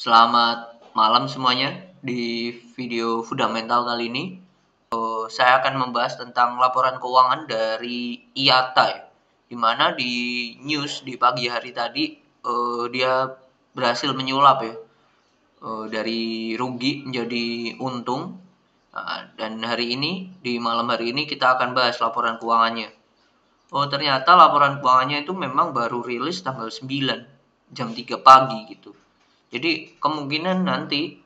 Selamat malam semuanya. Di video fundamental kali ini, saya akan membahas tentang laporan keuangan dari IATA, ya. Di mana di news di pagi hari tadi, dia berhasil menyulap, ya, dari rugi menjadi untung. Nah, dan hari ini, di malam hari ini kita akan bahas laporan keuangannya. Oh, ternyata laporan keuangannya itu memang baru rilis tanggal 9 jam 3 pagi gitu. Jadi kemungkinan nanti,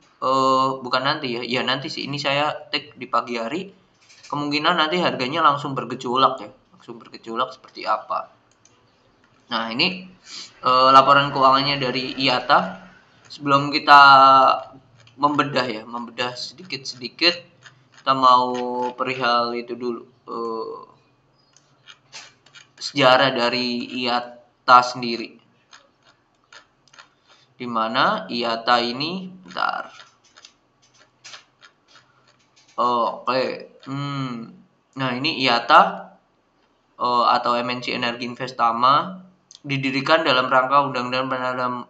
bukan nanti ya, ya nanti sih, ini saya take di pagi hari, kemungkinan nanti harganya langsung bergejolak, ya, langsung bergejolak seperti apa. Nah ini laporan keuangannya dari IATA. Sebelum kita membedah sedikit-sedikit, kita mau perihal itu dulu, sejarah dari IATA sendiri. Dimana IATA ini, bentar. Oke. Nah, ini IATA atau MNC Energi Investama didirikan dalam rangka Undang-Undang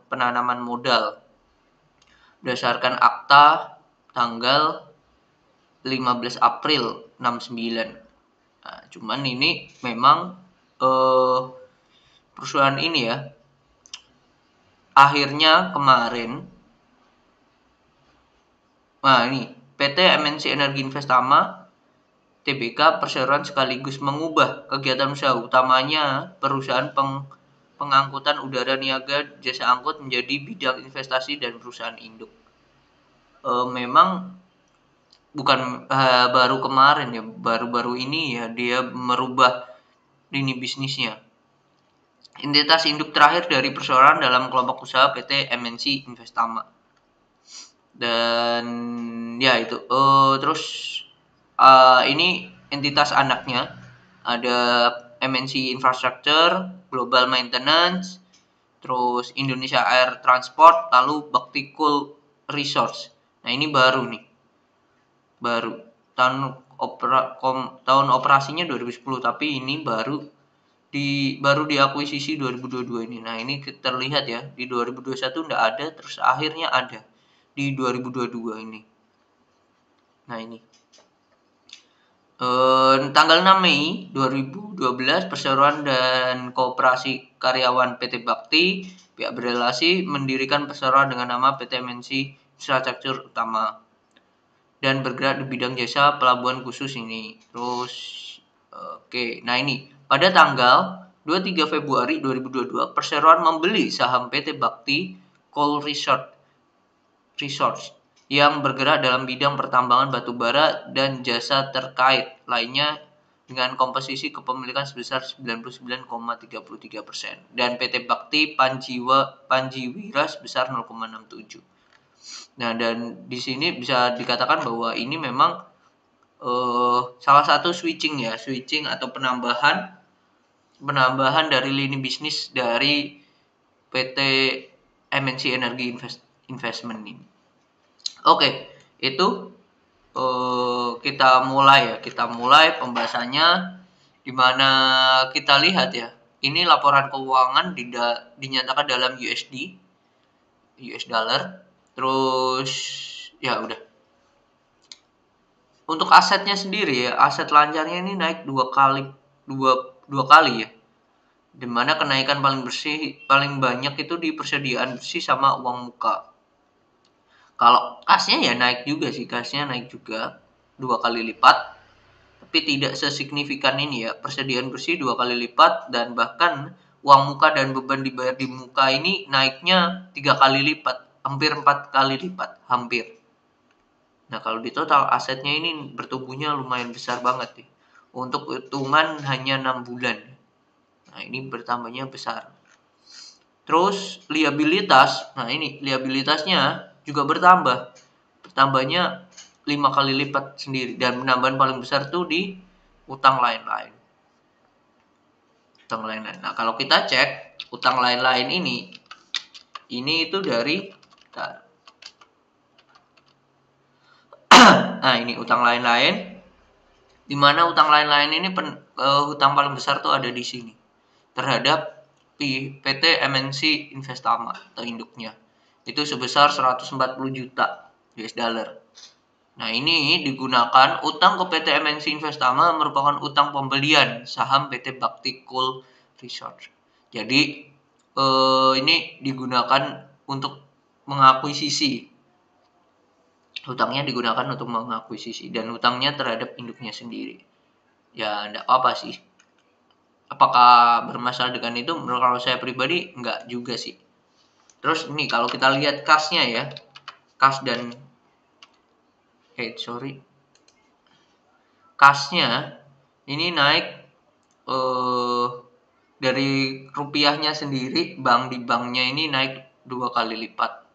Penanaman Modal berdasarkan Akta tanggal 15 April 69. Nah, cuman ini memang perusahaan ini, ya, akhirnya kemarin, nah ini PT MNC Energi Investama Tbk perseroan sekaligus mengubah kegiatan usaha utamanya perusahaan pengangkutan udara niaga jasa angkut menjadi bidang investasi dan perusahaan induk. Memang bukan baru kemarin, ya, baru-baru ini, ya, dia merubah lini bisnisnya. Entitas induk terakhir dari perseroan dalam kelompok usaha PT MNC Investama. Dan ya itu, terus ini entitas anaknya ada MNC Infrastructure, Global Maintenance, terus Indonesia Air Transport, lalu Bakti-Cool Resource. Nah ini baru nih, baru tahun operasinya 2010, tapi ini baru diakuisisi 2022 ini. Nah ini terlihat, ya, di 2021 enggak ada, terus akhirnya ada di 2022 ini. Nah ini tanggal 6 Mei 2012 Perseroan dan Koperasi Karyawan PT Bakti pihak berrelasi mendirikan perseroan dengan nama PT MNC Infrastruktur Utama dan bergerak di bidang jasa pelabuhan khusus ini. Terus nah ini pada tanggal 23 Februari 2022 Perseroan membeli saham PT Bakti Coal Resource yang bergerak dalam bidang pertambangan batubara dan jasa terkait lainnya dengan komposisi kepemilikan sebesar 99,33% dan PT Bakti Panjiwira sebesar 0,67. Nah, dan di sini bisa dikatakan bahwa ini memang salah satu switching atau penambahan dari lini bisnis dari PT MNC Energi Investment ini. Oke, itu kita mulai pembahasannya, di mana kita lihat, ya, ini laporan keuangan dinyatakan dalam US dollar. Terus ya udah. Untuk asetnya sendiri, ya, aset lancarnya ini naik dua kali, ya. Dimana kenaikan paling banyak itu di persediaan bersih sama uang muka. Kalau kasnya ya naik juga sih, kasnya naik juga 2 kali lipat, tapi tidak sesignifikan ini, ya. Persediaan bersih 2 kali lipat, dan bahkan uang muka dan beban dibayar di muka ini naiknya 3 kali lipat, hampir 4 kali lipat, hampir. Nah kalau di total asetnya ini bertumbuhnya lumayan besar banget, nih. Untuk hitungan hanya 6 bulan. Nah ini bertambahnya besar. Terus liabilitas, nah ini liabilitasnya juga bertambahnya 5 kali lipat sendiri, dan penambahan paling besar tuh di utang lain-lain. Nah kalau kita cek utang lain-lain ini itu dari nah ini utang lain-lain, dimana utang lain-lain ini utang paling besar tuh ada di sini terhadap PT MNC Investama atau induknya. itu sebesar 140 juta US dollar. Nah, ini digunakan utang ke PT MNC Investama merupakan utang pembelian saham PT Bakti Coal Research. Jadi ini digunakan untuk mengakuisisi. Utangnya digunakan untuk mengakuisisi dan utangnya terhadap induknya sendiri. Ya, enggak apa sih. Apakah bermasalah dengan itu? Menurut kalau saya pribadi enggak juga sih. Terus ini kalau kita lihat kasnya ya. Kas dan kasnya ini naik dari rupiahnya sendiri, bank di banknya ini naik 2 kali lipat.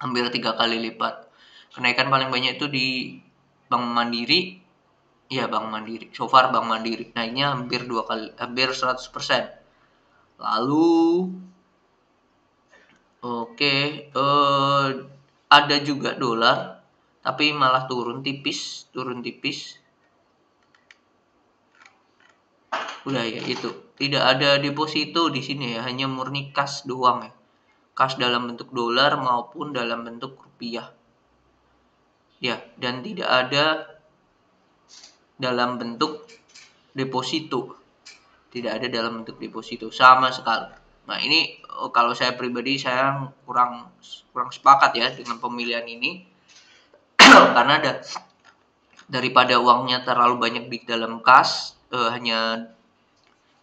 Hampir 3 kali lipat. Kenaikan paling banyak itu di Bank Mandiri. Iya, Bank Mandiri. So far Bank Mandiri naiknya hampir 100%. Lalu ada juga dolar tapi malah turun tipis. Udah ya itu. Tidak ada deposito di sini ya, hanya murni kas doang ya. Kas dalam bentuk dolar maupun dalam bentuk rupiah. Ya, dan tidak ada dalam bentuk deposito. Tidak ada dalam bentuk deposito sama sekali. Nah, ini kalau saya pribadi saya kurang sepakat ya dengan pemilihan ini. Karena daripada uangnya terlalu banyak di dalam kas, hanya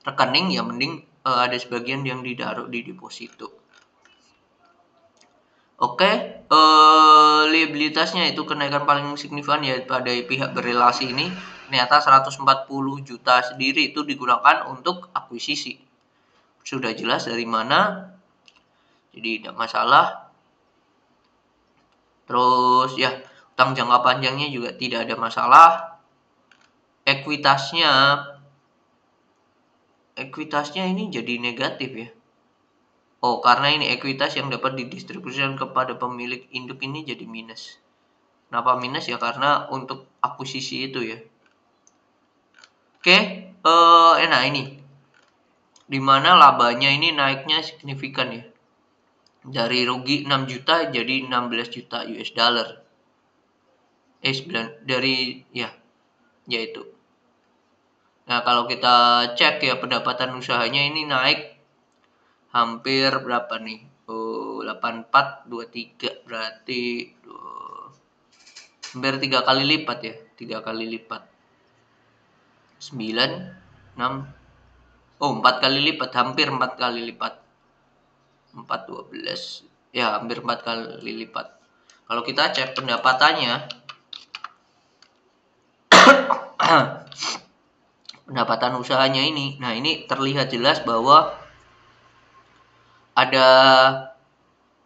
rekening, ya mending ada sebagian yang ditaruh di deposito. Oke, liabilitasnya itu kenaikan paling signifikan ya pada pihak berelasi ini. Ternyata 140 juta sendiri itu digunakan untuk akuisisi. Sudah jelas dari mana, jadi tidak masalah. Terus ya, utang jangka panjangnya juga tidak ada masalah. Ekuitasnya ini jadi negatif ya. Oh, karena ini ekuitas yang dapat didistribusikan kepada pemilik induk ini jadi minus. Kenapa minus ya? Karena untuk akuisisi itu ya. Oke, nah ini. Dimana labanya ini naiknya signifikan ya. Dari rugi 6 juta jadi 16 juta US dollar. Yaitu. Nah, kalau kita cek ya pendapatan usahanya ini naik hampir berapa nih? 8423 berarti hampir 3 kali lipat ya. 3 kali lipat. 9 6 4 kali lipat, hampir 4 kali lipat. 12 ya, hampir 4 kali lipat. Kalau kita cek pendapatannya pendapatan usahanya ini, nah ini terlihat jelas bahwa ada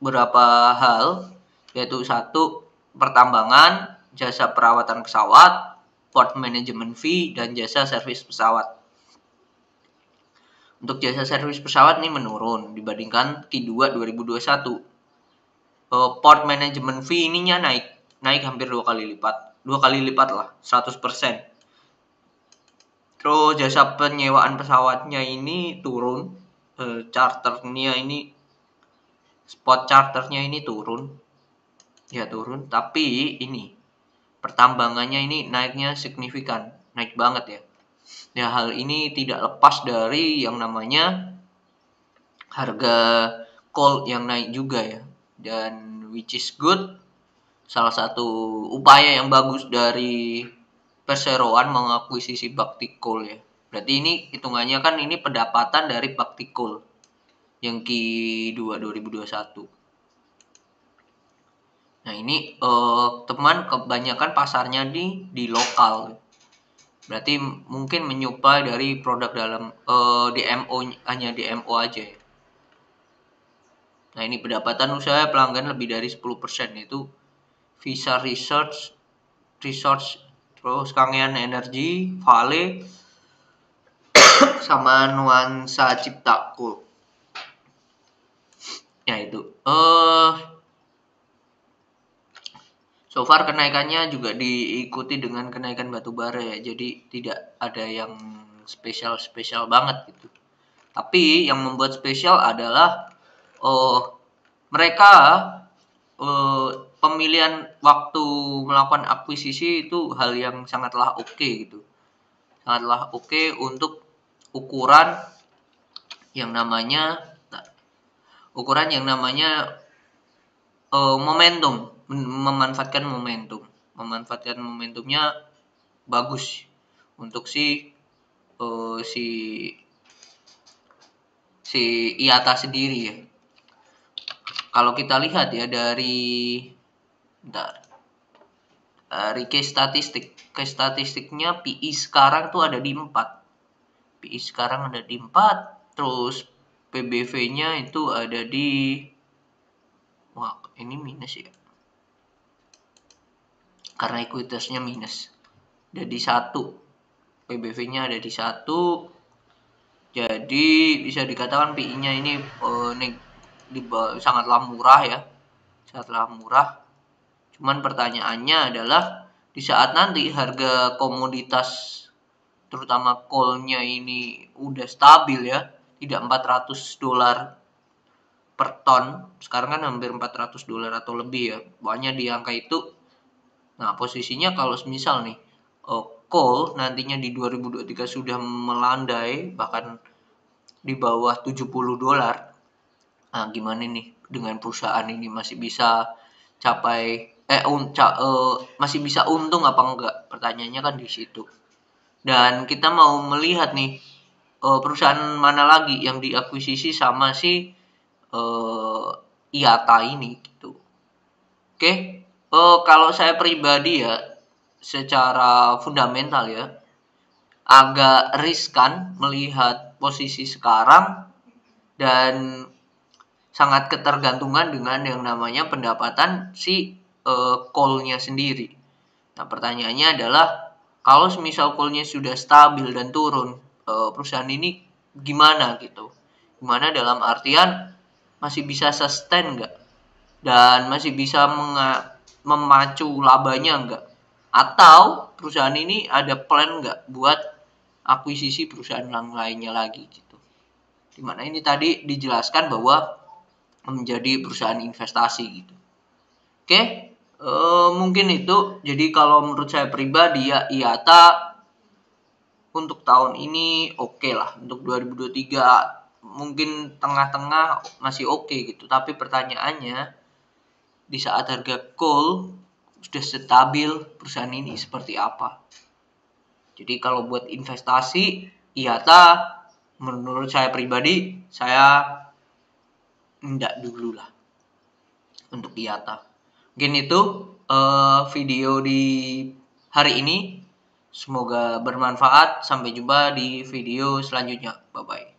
beberapa hal, yaitu satu, pertambangan, jasa perawatan pesawat, port management fee, dan jasa servis pesawat. Untuk jasa servis pesawat ini menurun dibandingkan Q2 2021. Port management fee ininya naik hampir 2 kali lipat lah, 100%. Terus jasa penyewaan pesawatnya ini turun, charternya ini, spot charternya ini turun, tapi ini pertambangannya ini naiknya signifikan, naik banget ya. Ya, hal ini tidak lepas dari yang namanya harga coal yang naik juga ya, dan which is good, salah satu upaya yang bagus dari perseroan mengakuisisi Bakti Coal ya. Berarti ini hitungannya kan ini pendapatan dari Bakti Coal yang Q2 2021. Nah, ini teman kebanyakan pasarnya di lokal. Berarti mungkin menyuplai dari produk dalam DMO, hanya DMO aja ya. Nah, ini pendapatan usaha pelanggan lebih dari 10%, itu Visa Research, terus Kangean Energy, Vale, sama Nuansa Cipta Coal. Ya itu. So far kenaikannya juga diikuti dengan kenaikan batubara ya. Jadi tidak ada yang spesial banget gitu. Tapi yang membuat spesial adalah mereka pemilihan waktu melakukan akuisisi itu hal yang sangatlah oke gitu. Sangatlah oke untuk ukuran yang namanya momentum, memanfaatkan momentum. Memanfaatkan momentumnya bagus untuk si IATA sendiri ya. Kalau kita lihat ya dari case statistiknya PI sekarang tuh ada di 4. PI sekarang ada di 4, terus PBV-nya itu ada di, wah ini minus ya, karena ekuitasnya minus, ada di 1, PBV-nya ada di 1, jadi bisa dikatakan PI-nya ini sangatlah murah ya, sangatlah murah. Cuman pertanyaannya adalah di saat nanti harga komoditas terutama coal-nya ini udah stabil ya, tidak $400 per ton, sekarang kan hampir $400 atau lebih ya, pokoknya di angka itu. Nah posisinya kalau misal nih coal nantinya di 2023 sudah melandai bahkan di bawah $70, nah gimana nih dengan perusahaan ini, masih bisa masih bisa untung apa enggak, pertanyaannya kan di situ. Dan kita mau melihat nih perusahaan mana lagi yang diakuisisi sama si IATA ini gitu. Oke, kalau saya pribadi ya secara fundamental ya agak riskan melihat posisi sekarang dan sangat ketergantungan dengan yang namanya pendapatan si coal-nya sendiri. Nah pertanyaannya adalah kalau misal coal-nya sudah stabil dan turun, perusahaan ini gimana gitu? Gimana dalam artian masih bisa sustain nggak? Dan masih bisa memacu labanya nggak? Atau perusahaan ini ada plan nggak buat akuisisi perusahaan lainnya lagi gitu? Dimana ini tadi dijelaskan bahwa menjadi perusahaan investasi gitu. Oke. Mungkin itu. Jadi kalau menurut saya pribadi ya IATA untuk tahun ini oke lah. Untuk 2023 mungkin tengah-tengah masih oke gitu. Tapi pertanyaannya di saat harga coal sudah stabil, perusahaan ini seperti apa? Jadi kalau buat investasi IATA menurut saya pribadi saya enggak dulu lah untuk IATA. Mungkin itu video di hari ini. Semoga bermanfaat. Sampai jumpa di video selanjutnya. Bye-bye.